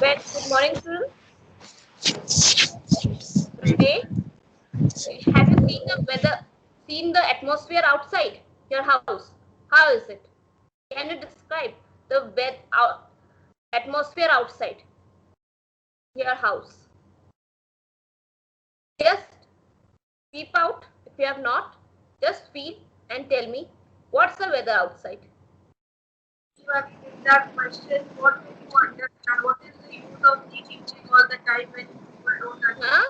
Good morning, students. Today, have you seen the weather, seen the atmosphere outside your house? How is it? Can you describe the atmosphere outside your house? Just peep out if you have not. Just feel and tell me what's the weather outside. You have given that question. What will you understand? What is the use of teaching all the time when people don't understand?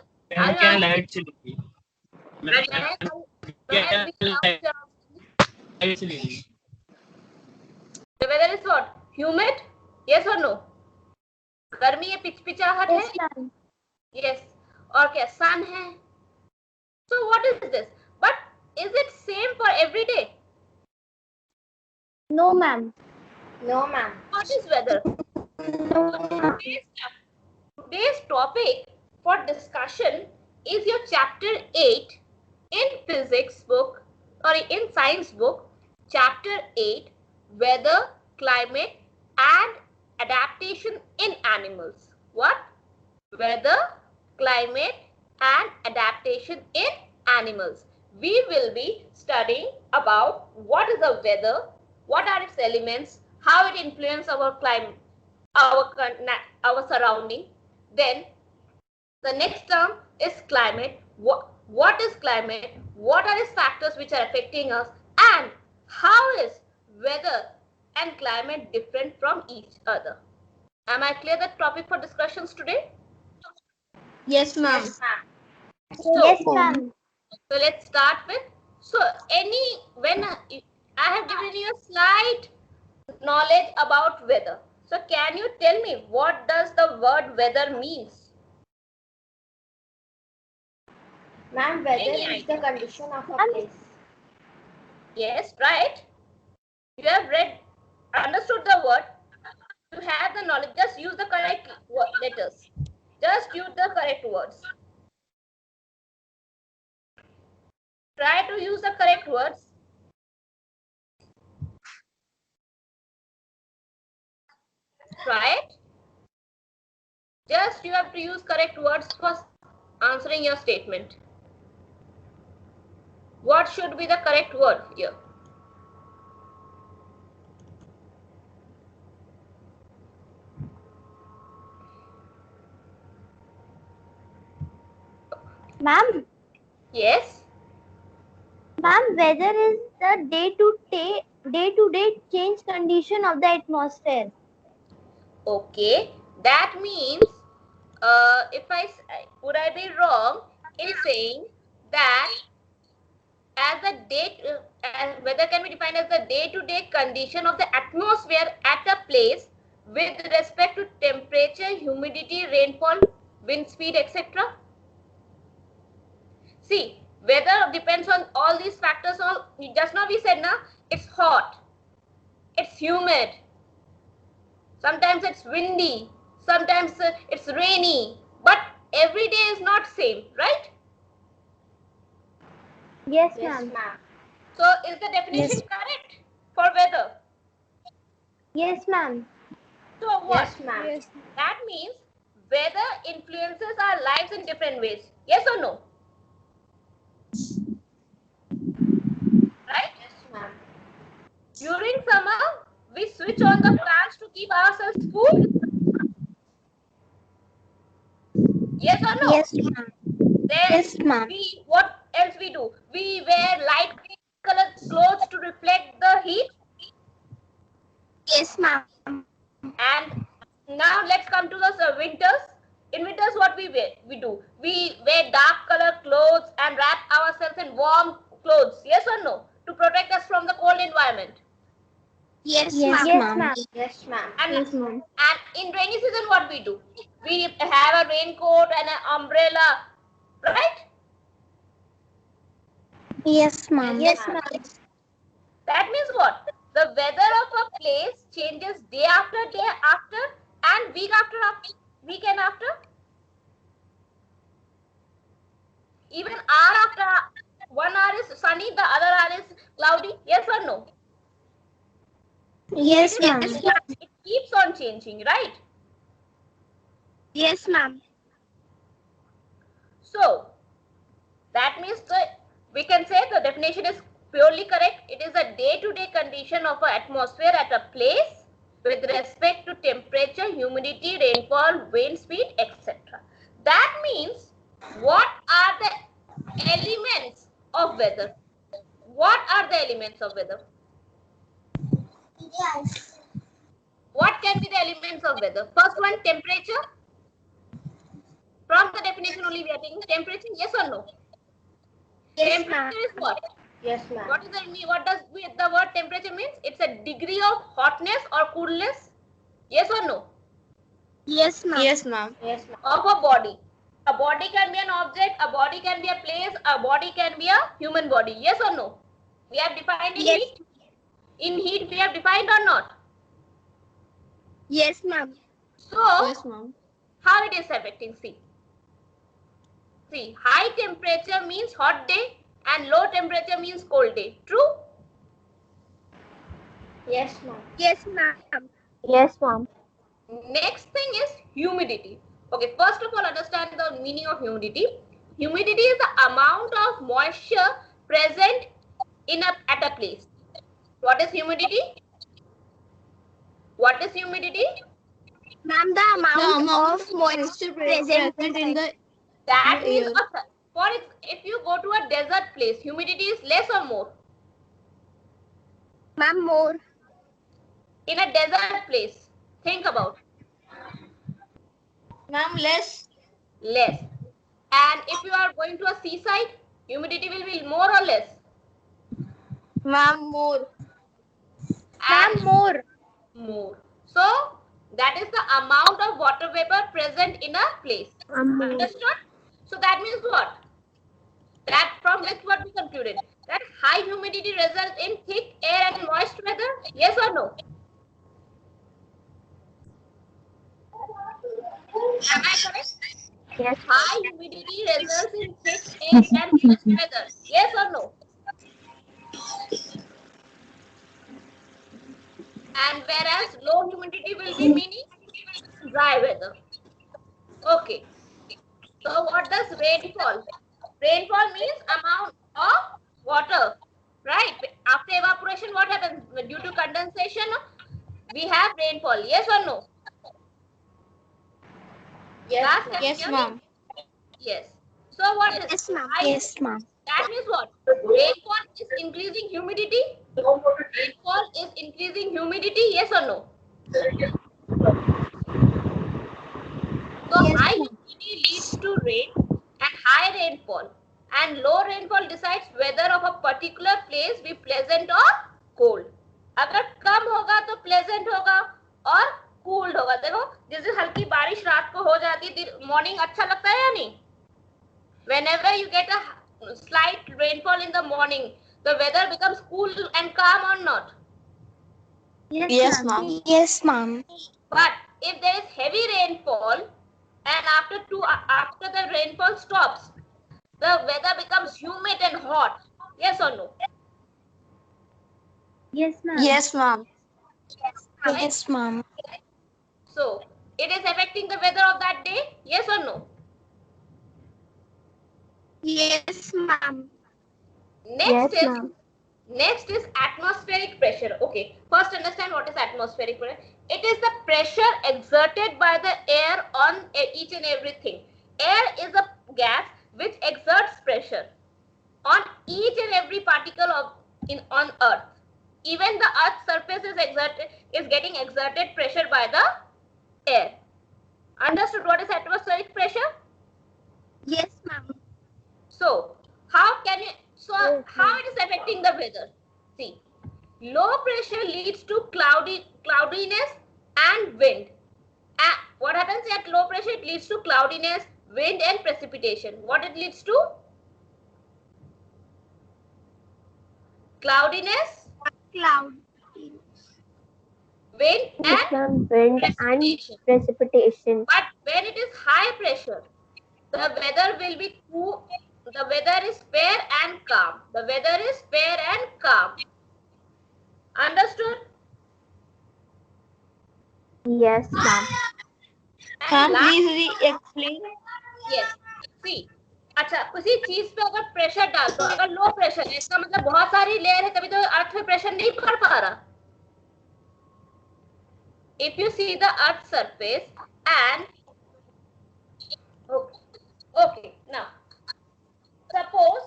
The weather is what? Humid? Yes or no? गर्मी है, पिचपिचाहट है? Yes. और क्या? Sun है? So what is this? But is it same for every day? No, ma'am. No, ma'am. What is weather? Today's topic for discussion is your chapter 8 in physics book or in science book, chapter 8, weather, climate and adaptation in animals. What? Weather, climate and adaptation in animals. We will be studying about what is the weather, what are its elements, how it influences our climate, our surrounding. Then the next term is climate. What is climate? What are its factors which are affecting us? And how is weather and climate different from each other? Am I clear the topic for discussions today? Yes, ma'am. So, Yes, ma'am. So let's start with. So when I have given you a slight knowledge about weather. So can you tell me what does the word weather means? Ma'am, weather is the condition of a place. Yes, right. You have understood the word. You have the knowledge. Just use the correct letters. Just use the correct words. Try to use the correct words. Try it. Just you have to use correct words for answering your statement. What should be the correct word here? Ma'am. Yes. Ma'am, weather is the day-to-day change condition of the atmosphere. Okay, that means would I be wrong in saying that as the weather can be defined as the day-to-day condition of the atmosphere at a place with respect to temperature, humidity, rainfall, wind speed, etc. See, weather depends on all these factors. Just now we said, it's hot, it's humid, sometimes it's windy, sometimes it's rainy, but every day is not same, right? Yes, ma'am. So is the definition correct for weather? Yes, ma'am. So what? Yes, ma'am. Yes. That means weather influences our lives in different ways. Yes or no? Right? Yes, ma'am. During summer, we switch on the fans to keep ourselves cool. Yes or no? Yes, ma'am. Then Yes, ma'am. what else we do? We wear light colored clothes to reflect the heat. Yes, ma'am. And now let's come to the winters. In winters, what we do? We wear dark colored clothes and wrap ourselves in warm clothes. Yes or no? To protect us from the cold environment. Yes, Yes, ma'am. ma'am. Yes, ma'am. And in rainy season, what we do? We have a raincoat and an umbrella, right? Yes, ma'am. Yes, ma'am. That means what? The weather of a place changes day after and week after weekend after. Even hour after 1 hour is sunny, the other hour is cloudy. Yes or no? Yes, ma'am. It keeps on changing, right? Yes, ma'am. So that means we can say the definition is purely correct. It is a day-to-day condition of an atmosphere at a place with respect to temperature, humidity, rainfall, wind speed, etc. That means what are the elements of weather? What are the elements of weather? Yes. What can be the elements of weather? First one, temperature. From the definition only we are taking temperature, yes or no? Yes, ma'am. Temperature is what? Yes, ma'am. What does it mean? What does the word temperature means? It's a degree of hotness or coolness. Yes or no? Yes, ma'am. Yes, ma'am. Yes, ma'am. Of a body. A body can be an object, a body can be a place, a body can be a human body. Yes or no? We have defined in Yes. heat. In heat we have defined or not? Yes, ma'am. So, Yes, ma'am. how it is affecting? See, high temperature means hot day and low temperature means cold day. True? Yes, ma'am. Yes, ma'am. Yes, ma'am. Next thing is humidity. Okay, first of all, understand the meaning of humidity. Humidity is the amount of moisture present at a place. What is humidity? What is humidity? Ma'am, the amount of moisture present in the That means, air. if you go to a desert place, humidity is less or more? Ma'am, more. In a desert place, think about. Ma'am, less. Less. And if you are going to a seaside, humidity will be more or less? Ma'am, more. And Ma'am, more. more. So that is the amount of water vapor present in a place. Understood? So that means what? That from which what we concluded? That high humidity results in thick air and moist weather? Yes or no? Am I correct? Yes. High humidity results in thick air and moist weather. Yes or no? And whereas low humidity will be meaning dry weather. Okay. So what does rainfall? Rainfall means amount of water, right? After evaporation, what happens? Due to condensation, we have rainfall. Yes or no? Yes, Class, Yes, ma'am. yes. So what is? Yes, ma'am. High- Yes, ma'am. That means what? Rainfall is increasing humidity. Rainfall is increasing humidity. Yes or no? So Yes, high ma'am. humidity leads to rain and high rainfall. And low rainfall decides whether of a particular place be pleasant or cold. अगर कम होगा तो pleasant होगा और cooled होगा. देखो जैसे हल्की बारिश रात को हो जाती है, morning अच्छा लगता है या नहीं? Whenever you get a slight rainfall in the morning, the weather becomes cool and calm or not? Yes, ma'am. Yes, ma'am. But if there is heavy rainfall and after the rainfall stops, the weather becomes humid and hot. Yes or no? Yes, ma'am. Yes, ma'am. Yes, ma'am. So it is affecting the weather of that day. Yes or no? Yes, ma'am. Next is atmospheric pressure. Okay, first understand what is atmospheric pressure. It is the pressure exerted by the air on each and everything. Air is a gas which exerts pressure on each and every particle on Earth. Even the Earth's surface is getting exerted pressure by the air. Understood what is atmospheric pressure? Yes, ma'am. So how it is affecting the weather? See, low pressure leads to cloudiness and wind. What happens at low pressure? It leads to cloudiness, wind and precipitation. What it leads to? Cloudiness, Cloud. wind and precipitation. But when it is high pressure, the weather will be cool. The weather is fair and calm. The weather is fair and calm. Understood? Yes, ma'am. And last, please explain. yes, see, अच्छा किसी चीज पे अगर pressure डाल दो, अगर low pressure है इसका मतलब बहुत सारी लेयर है, तभी तो अर्थ पे प्रेशर नहीं पड़ पा रहा. If you see the earth surface and okay, now suppose,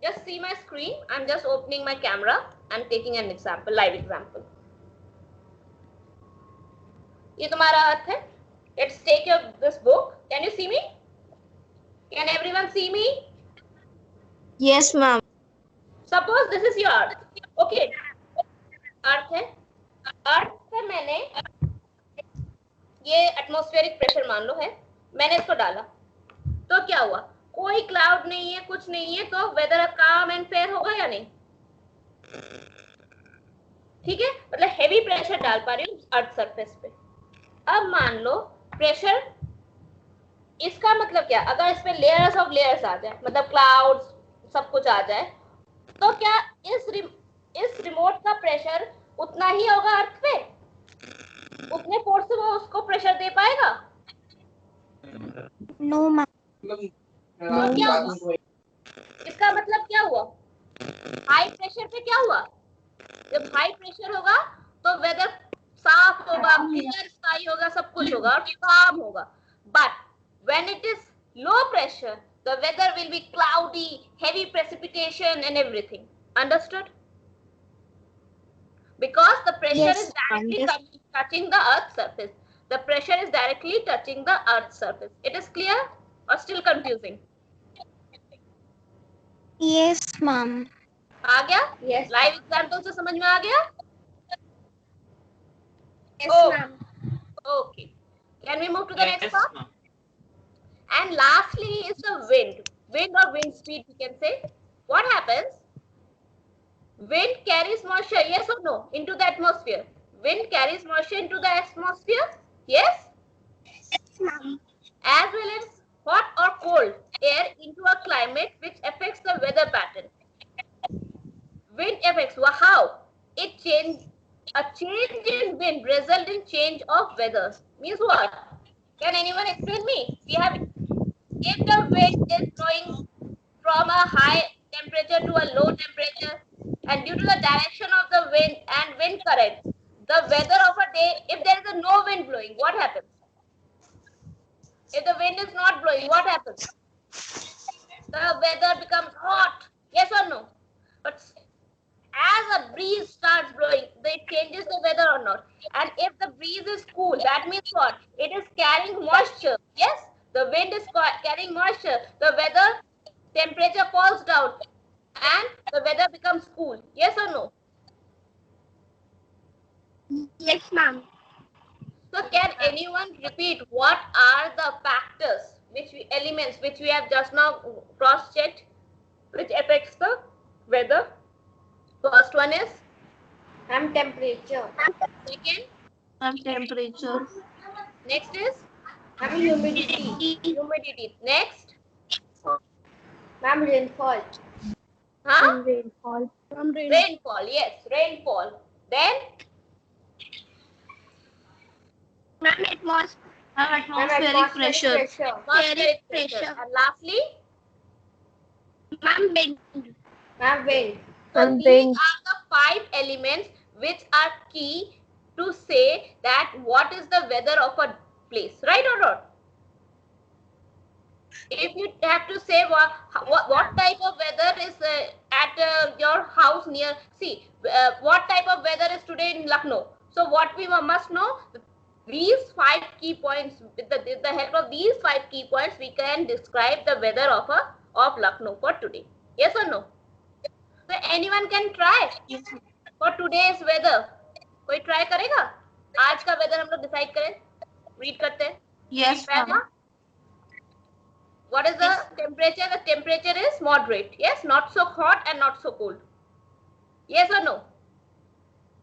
just see my screen, I'm just opening my camera and taking an example, live example. ये तुम्हारा अर्थ है. Let's take this book. Can you see me? Can everyone see me? Yes, ma'am. Suppose this is your earth. Okay. अर्थ है. अर्थ पे मैंने ये atmospheric pressure मान लो है, मैंने इसको डाला तो क्या हुआ? कोई क्लाउड नहीं है, कुछ नहीं है, तो वेदर काम एंड फेयर होगा या नहीं? ठीक है, मतलब हेवी प्रेशर डाल पा रही हूँ अर्थ सरफेस पे. अब मान लो प्रेशर, इसका मतलब क्या, अगर इस पे लेयर्स ऑफ लेयर्स आ जाए, मतलब क्लाउड्स सब कुछ आ जाए, तो क्या इस रिमोट का प्रेशर उतना ही होगा अर्थ पे? उतने फोर्स से वो उसको प्रेशर दे पाएगा? No, ma'am. तो क्या हुआ? इसका मतलब क्या हुआ? हाई प्रेशर पे क्या हुआ? जब हाई प्रेशर होगा तो वेदर साफ होगा, क्लियर स्काई होगा, सब कुछ होगा और काम होगा. But when it is low pressure, the weather will be cloudy, heavy precipitation and everything. Understood? Because the pressure Yes, is directly touching the earth's surface. The pressure is directly touching the earth's surface. It is clear or still confusing? Yes, ma'am. आ गया? Yes. Live example से समझ में आ गया? Yes, Oh. ma'am. Okay. Can we move to the next part? And lastly is the wind. Wind or wind speed, we can say. What happens? Wind carries moisture, yes or no, into the atmosphere? Wind carries moisture into the atmosphere? Yes? Yes, ma'am. As well as hot or cold air into a climate which affects the weather pattern. Wind affects, how? A change in wind result in change of weather. Means what? Can anyone explain me? If the wind is blowing from a high temperature to a low temperature, and due to the direction of the wind and wind current, the weather of a day, if there is no wind blowing, what happens? If the wind is not blowing, what happens? The weather becomes hot, yes or no? But as a breeze starts blowing, it changes the weather or not. And if the breeze is cool, that means what? It is carrying moisture. Yes, the wind is carrying moisture. The weather temperature falls down and the weather becomes cool. Yes or no? Yes, ma'am. So can anyone repeat what are the factors, elements which we have just now cross-checked, which affects the weather? First one is Temperature. second. Temperature. Next is Humidity. humidity. Next, Rainfall. huh? Rainfall. Rainfall. Yes, rainfall. Then Atmospheric pressure. atmospheric pressure. And lastly, Wind. so these are the 5 elements which are key to say that what is the weather of a place, right or not? If you have to say what type of weather is at your house near, see what type of weather is today in Lucknow. So what we must know, these 5 key points, with the help of these 5 key points, we can describe the weather of Lucknow for today. Yes or no? So anyone can try for today's weather. कोई try करेगा? आज का weather हम लोग decide करें, read करते हैं. Yes, ma'am. What is the temperature? The temperature is moderate. Yes, not so hot and not so cold. Yes or no?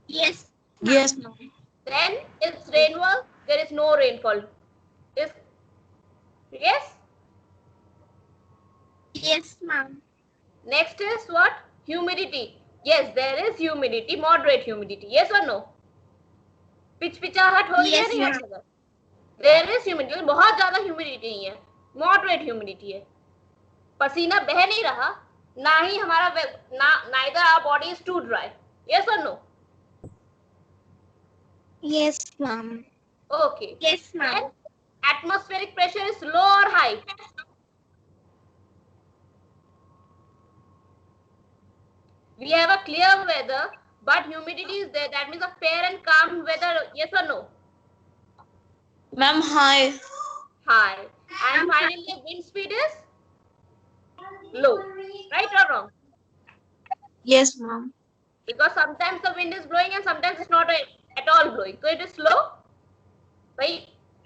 Yes. Yes, ma'am. Then is rainfall? There is no rainfall. Yes? Yes, ma'am. Next is what? Humidity. Yes, there is humidity, moderate humidity. Yes or no? पिचपिचाहट हो रही है नहीं हो सकता? There is humidity, बहुत ज्यादा humidity नहीं है, मॉडरेट ह्यूमिडिटी है, पसीना बह नहीं रहा, ना ही हमारा neither our body is too dry. Yes or no? Yes, ma'am. Okay. Yes, ma'am. And atmospheric pressure is low or high? We have a clear weather, but humidity is there. That means a fair and calm weather. Yes or no? Ma'am, high. High. And finally, wind speed is low. Right or wrong? Yes, ma'am. Because sometimes the wind is blowing and sometimes it's not at all blowing. So it is slow. भाई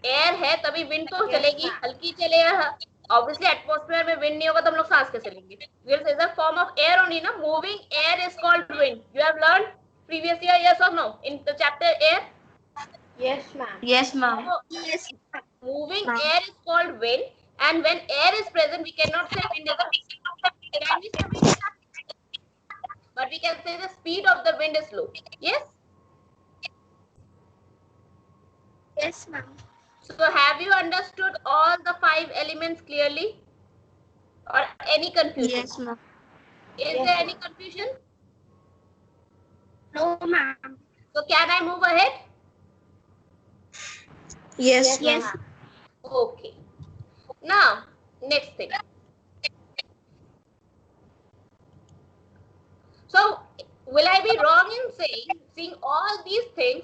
air है तभी wind तो चलेगी, हल्की चलेगा. Obviously atmosphere में wind नहीं होगा तो हम लोग सांस कैसे लेंगे? Wind is a form of air only, na? Moving air is called wind. You have learned previous year, yes or no, in the chapter air? Yes, ma'am. Yes, ma'am. So, Yes. moving air is called wind, and when air is present, we cannot say wind is a. Can we say wind is a? But we can say the speed of the wind is low. Yes. Yes, ma'am. So have you understood all the 5 elements clearly? Or any confusion? Yes, ma'am. Is there any confusion? No, ma'am. So can I move ahead? Yes, Yes. ma'am. Okay. Now, next thing. So, will I be wrong in saying, seeing all these things,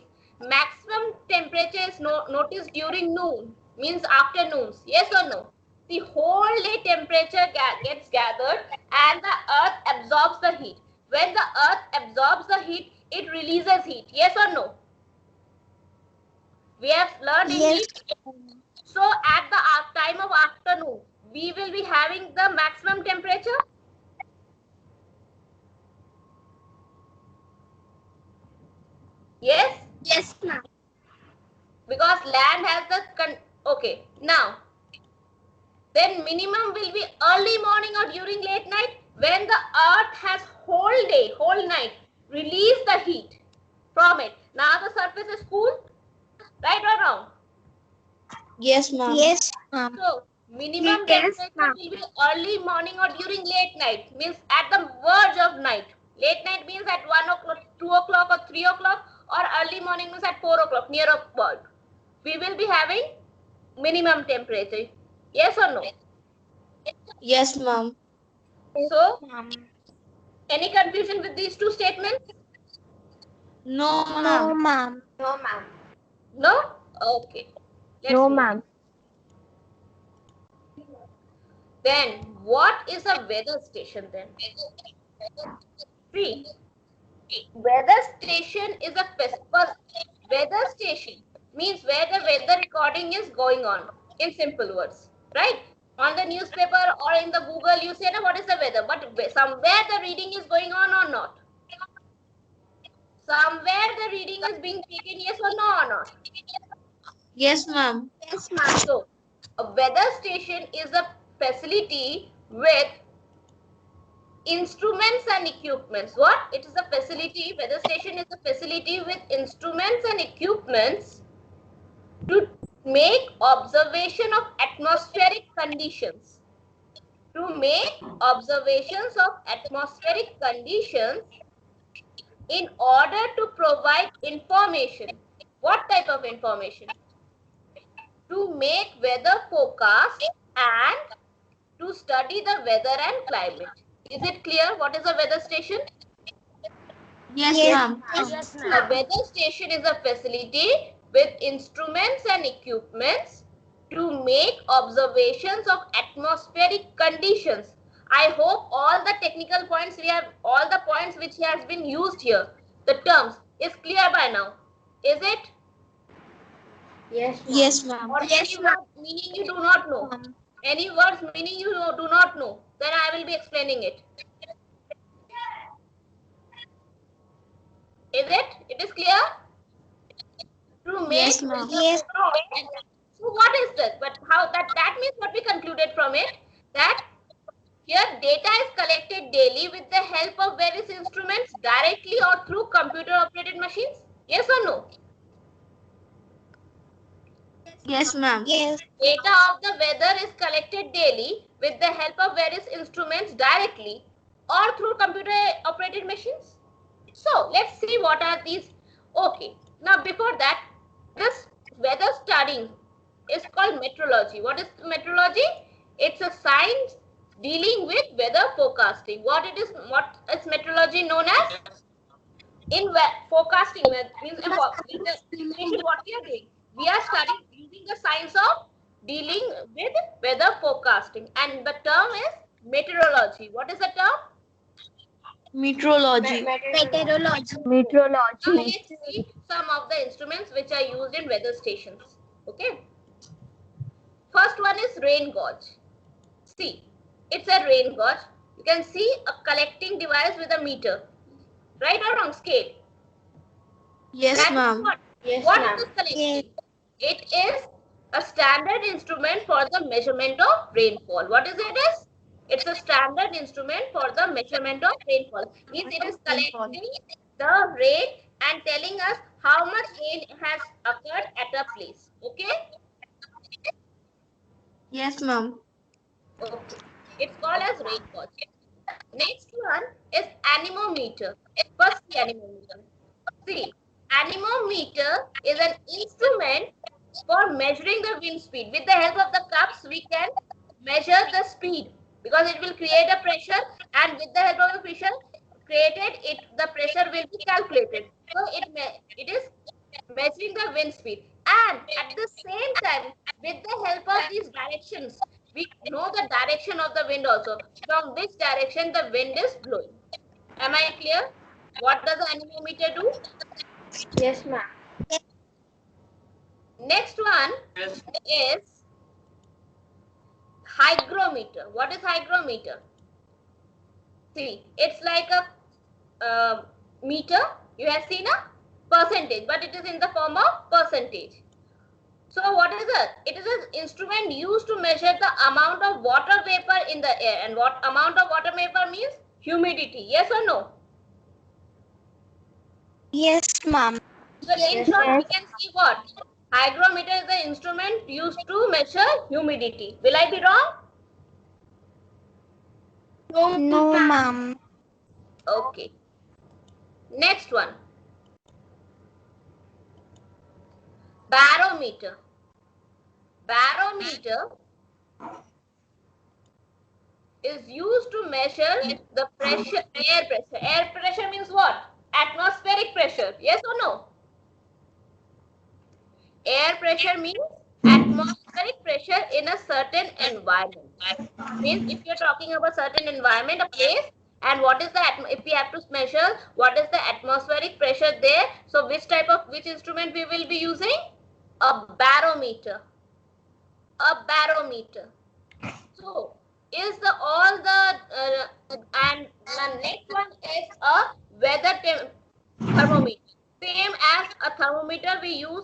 maximum temperature is noticed during noon, means afternoons, yes or no? The whole day temperature gets gathered and the earth absorbs the heat. When the earth absorbs the heat, it releases heat, yes or no? We have learned in Yes. heat. So at the time of afternoon, we will be having the maximum temperature. Yes? Yes, ma'am. Because land has the okay. Now, then minimum will be early morning or during late night when the earth has whole day, whole night release the heat from it. Now the surface is cool, right or wrong? Yes, ma'am. Yes, ma'am. So minimum Yes, temperature ma'am. will be early morning or during late night, means at the verge of night. Late night means at 1 o'clock, 2 o'clock or 3 o'clock, or early morning means at 4 o'clock, near a bulb. We will be having minimum temperature. Yes or no? Yes, ma'am. So, Ma'am. any confusion with these two statements? No, No, ma'am. ma'am. No, ma'am. No? Okay. Let's No, move. ma'am. Then, what is a weather station then? See, weather station is a first weather station means where the weather recording is going on, in simple words, right? On the newspaper or in the Google, you say, what is the weather? But somewhere the reading is going on or not? Somewhere the reading is being taken, yes or no or not? Yes, ma'am. Yes, ma'am. So, a weather station is a facility with instruments and equipments. What? It is a facility, weather station is a facility with instruments and equipments to make observation of atmospheric conditions. To make observations of atmospheric conditions in order to provide information. What type of information? To make weather forecast and to study the weather and climate. Is it clear what is a weather station? Yes, Yes, ma'am. Yes, A ma'am. weather station is a facility with instruments and equipments to make observations of atmospheric conditions. I hope all the technical points all the points which has been used here, the terms is clear by now. Is it? Yes, Yes, ma'am. Or Yes, any ma'am. word meaning you do not know? Any words meaning you do not know? Then I will be explaining it. Is it? It is clear? To make Yes, ma'am. Yes. So what is this? But how that means what we concluded from it, that here data is collected daily with the help of various instruments directly or through computer operated machines. Yes or no? Yes, ma'am. Yes. Data of the weather is collected daily with the help of various instruments directly or through computer operated machines. So let's see what are these. Okay, now before that, this weather studying is called meteorology. What is meteorology? It's a science dealing with weather forecasting. What is meteorology known as? In forecasting means in the definition what we are doing. We are studying using the science of dealing with weather forecasting, and the term is meteorology. What is the term? Meteorology. Meteorology. Now let's see some of the instruments which are used in weather stations. Okay. First one is rain gauge. See, it's a rain gauge. You can see a collecting device with a meter. Right or wrong? Scale. Yes, That is ma'am. what? Yes, What ma'am. is this collecting? It is a standard instrument for the measurement of rainfall. What is it is? It's a standard instrument for the measurement of rainfall. Means it is collecting the rain and telling us how much rain has occurred at a place. Okay? Yes, ma'am. Okay. It's called as rain gauge. Next one is anemometer. First, the anemometer. See, anemometer is an instrument for measuring the wind speed. With the help of the cups, we can measure the speed because it will create a pressure, and with the help of the pressure created, the pressure will be calculated. So it is measuring the wind speed, and at the same time, with the help of these directions, we know the direction of the wind also, from which direction the wind is blowing. Am I clear? What does the anemometer do? Yes, ma'am. Next one is hygrometer. What is hygrometer? See, it's like a meter. You have seen a percentage, but it is in the form of percentage. So what is it? It is an instrument used to measure the amount of water vapor in the air. And what amount of water vapor means? Humidity. Yes or no? Yes, ma'am. So in short, we can see what? Hygrometer is the instrument used to measure humidity. Will I be wrong? No, ma'am. Okay. Next one. Barometer. Barometer is used to measure the pressure, air pressure. Air pressure means what? Atmospheric pressure. Yes or no? Air pressure means atmospheric pressure in a certain environment. Means if you're talking about certain environment, a place, and what is the if we have to measure what is the atmospheric pressure there, so which instrument we will be using? A barometer. A barometer. So is the all the and the next one is a weather thermometer. Same as a thermometer we use,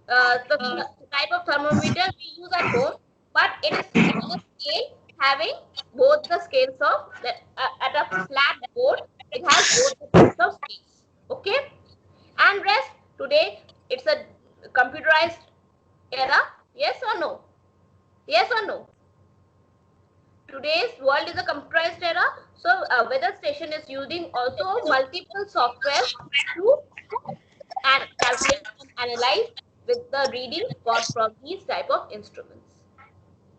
the type of thermometer we use at home, but it is on a scale having both the scales of at a flat board. It has both the types of scales. Okay, and rest today it's a computerized era. Yes or no? Yes or no? Today's world is a computerized era, so a weather station is using also multiple software to and calculate and analyze with the readings got from these type of instruments.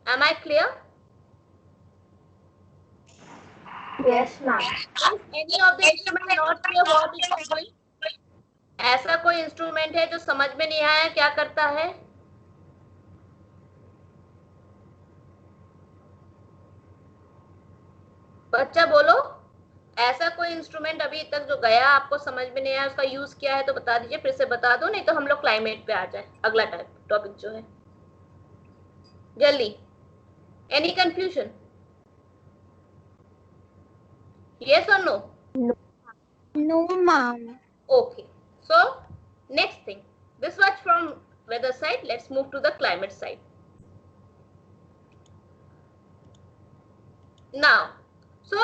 Am I clear? Yes, ma'am. Is any of the instrument not clear what it is doing? ऐसा कोई instrument है जो समझ में नहीं आया क्या करता है? बच्चा बोलो, ऐसा कोई इंस्ट्रूमेंट अभी तक जो गया आपको समझ में नहीं आया, उसका यूज किया है तो बता दीजिए, फिर से बता दो, नहीं तो हम लोग क्लाइमेट पे आ जाए, अगला टॉपिक जो है जल्दी. Any confusion? Yes or no? No, ma'am. Okay. So next thing, this was from weather side. Let's move to the climate side. Now, so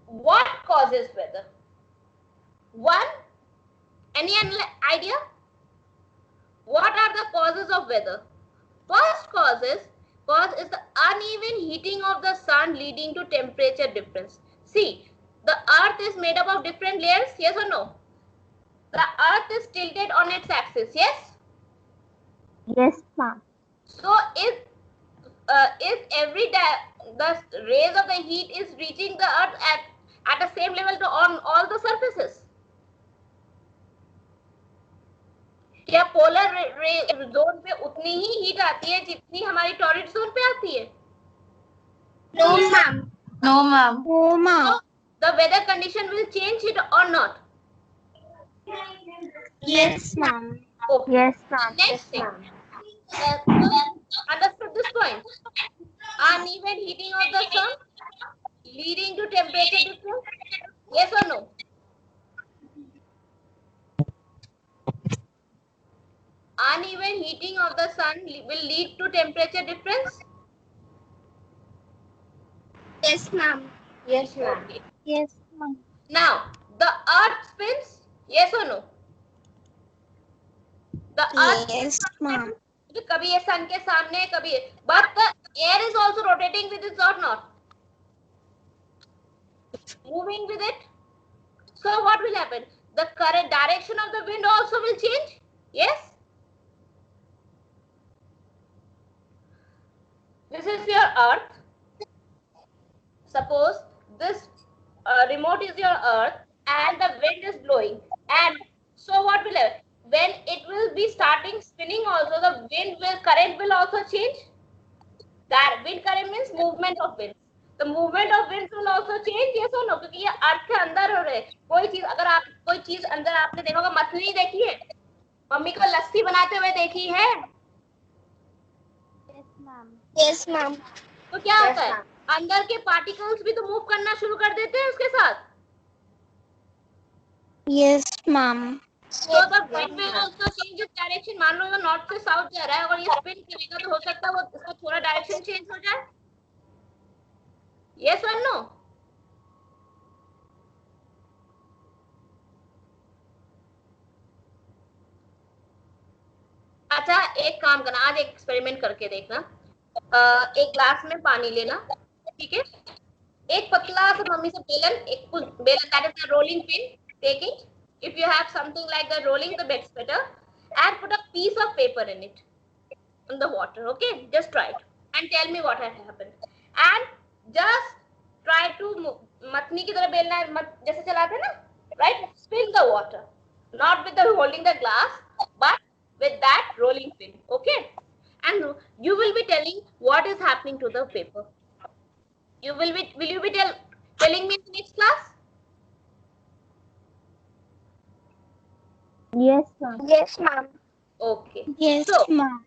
what causes weather? One, any idea? What are the causes of weather? First cause is the uneven heating of the sun leading to temperature difference. See, the earth is made up of different layers, yes or no? The earth is tilted on its axis, yes? Yes, ma'am. So is every the rays of the heat is reaching the earth at the same level to on all the surfaces? क्या polar zone पे उतनी ही heat आती है जितनी हमारी torrid zone पे आती है? No, ma'am. No, ma'am. No, ma'am. So the weather condition will change it or not? Yes, ma'am. Okay. Yes, ma'am. Next thing. Understood this point? Uneven heating of the sun leading to temperature difference? Yes or no? Uneven heating of the sun will lead to temperature difference? Yes, ma'am. Yes, ma'am. Okay. Yes, ma'am. Now, the earth spins? Yes or no? The earth Yes, ma'am. कभी ये sun के सामने कभी, but the air is also rotating with it or not? Moving with it? So what will happen? The current direction of the wind also will change? Yes? This is your earth. Suppose this remote is your earth and the wind is blowing, and so what will happen? When it will be starting spinning also, the current will also change. That wind current means movement of winds. The movement of winds will also change, yes or no? क्योंकि ये अर्थ के अंदर हो रहे हैं. कोई चीज अगर आप कोई चीज अंदर आपने देखा होगा, मछली देखी है, मम्मी को लस्सी बनाते हुए देखी है? Yes, ma'am. Yes, ma'am. तो क्या होता है? अंदर के पार्टिकल्स भी तो मूव करना शुरू कर देते हैं उसके साथ. Yes, ma'am. So the wind will also change its direction. मान लो ये नॉर्थ से साउथ जा रहा है, अगर ये स्पिन करेगा तो हो सकता है वो इसका थोड़ा डायरेक्शन चेंज हो जाए. Yes or no? अच्छा, एक काम करना, आज एक एक्सपेरिमेंट करके देखना. एक ग्लास में पानी लेना, ठीक है? एक पतला सा मम्मी से बेलन, एक बेलन, that is a rolling pin. Take it. If you have something like the rolling, the bed's better. And put a piece of paper in it, in the water. Okay, just try it and tell me what has happened. And just try to मथनी की तरह बेलना है, जैसे चलाते हैं ना, right? Spin the water, not with the holding the glass, but with that rolling pin. Okay, and you will be telling what is happening to the paper. Will you be telling me in the next class? Yes, ma'am. Yes, ma'am. Okay. Yes, So ma'am.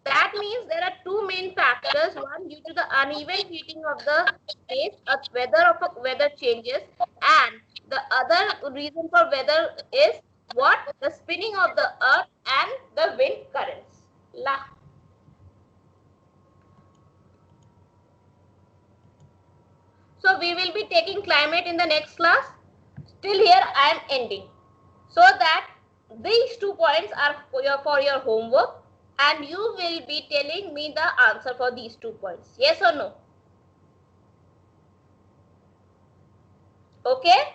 that means there are two main factors. One, due to the uneven heating of the space, weather changes, and the other reason for weather is what? The spinning of the earth and the wind currents. So we will be taking climate in the next class. Till here I am ending, so that these 2 points are for your homework, and you will be telling me the answer for these 2 points. Yes or no? Okay?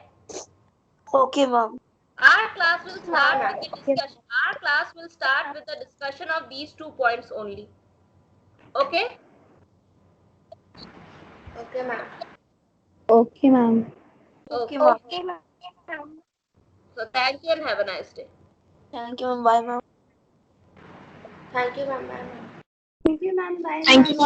Okay, ma'am. Our class will start with the discussion. Our class will start with the discussion of these 2 points only. Okay? Okay, ma'am. Okay, ma'am. Okay. Okay, ma'am. So thank you and have a nice day. Thank you, ma'am. Bye, ma'am. Thank you, ma'am. Bye, ma'am. Thank you, ma'am. Bye. Thank you.